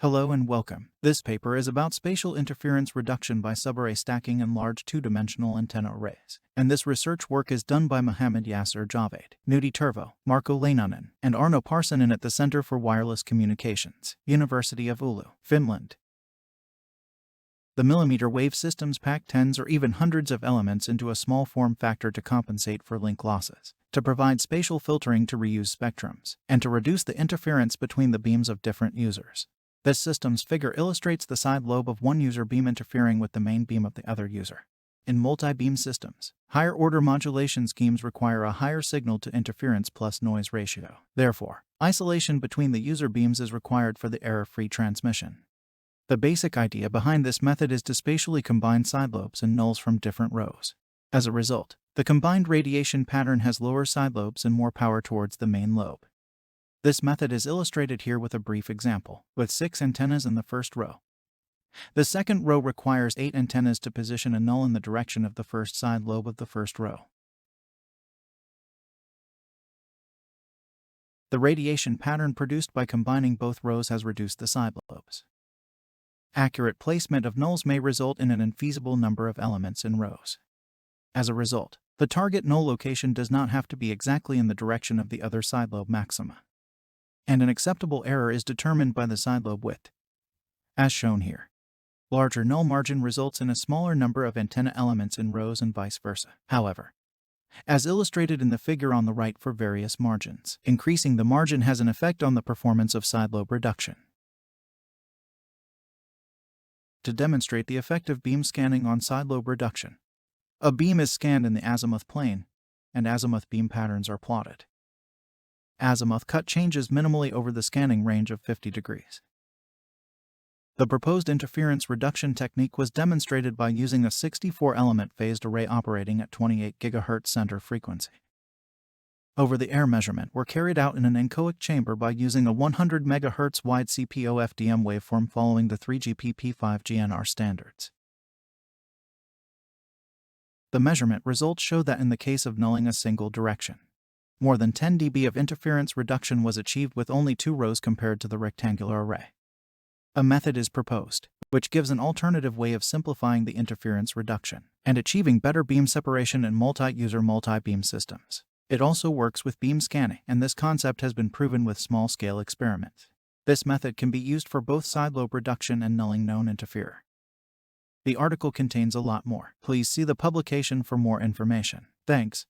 Hello and welcome. This paper is about spatial interference reduction by subarray stacking in large two-dimensional antenna arrays. And this research work is done by Mohammed Yasser Javed, Nudi Tervo, Marko Leinonen, and Arno Pärssinen at the Center for Wireless Communications, University of Oulu, Finland. The millimeter wave systems pack tens or even hundreds of elements into a small form factor to compensate for link losses, to provide spatial filtering to reuse spectrums, and to reduce the interference between the beams of different users. This system's figure illustrates the side lobe of one user beam interfering with the main beam of the other user. In multi-beam systems, higher-order modulation schemes require a higher signal-to interference plus noise ratio. Therefore, isolation between the user beams is required for the error-free transmission. The basic idea behind this method is to spatially combine side lobes and nulls from different rows. As a result, the combined radiation pattern has lower side lobes and more power towards the main lobe. This method is illustrated here with a brief example, with 6 antennas in the first row. The second row requires 8 antennas to position a null in the direction of the first side lobe of the first row. The radiation pattern produced by combining both rows has reduced the side lobes. Accurate placement of nulls may result in an infeasible number of elements in rows. As a result, the target null location does not have to be exactly in the direction of the other side lobe maxima. And an acceptable error is determined by the side lobe width, as shown here. Larger null margin results in a smaller number of antenna elements in rows and vice versa. However, as illustrated in the figure on the right for various margins, increasing the margin has an effect on the performance of side lobe reduction. To demonstrate the effect of beam scanning on side lobe reduction, a beam is scanned in the azimuth plane, and azimuth beam patterns are plotted. Azimuth cut changes minimally over the scanning range of 50 degrees. The proposed interference reduction technique was demonstrated by using a 64-element phased array operating at 28 GHz center frequency. Over-the-air measurement were carried out in an echoic chamber by using a 100 MHz wide CPO FDM waveform following the 3GPP5 GNR standards. The measurement results show that in the case of nulling a single direction, more than 10 dB of interference reduction was achieved with only 2 rows compared to the rectangular array. A method is proposed, which gives an alternative way of simplifying the interference reduction and achieving better beam separation in multi-user multi-beam systems. It also works with beam scanning, and this concept has been proven with small-scale experiments. This method can be used for both side lobe reduction and nulling known interferer. The article contains a lot more. Please see the publication for more information. Thanks.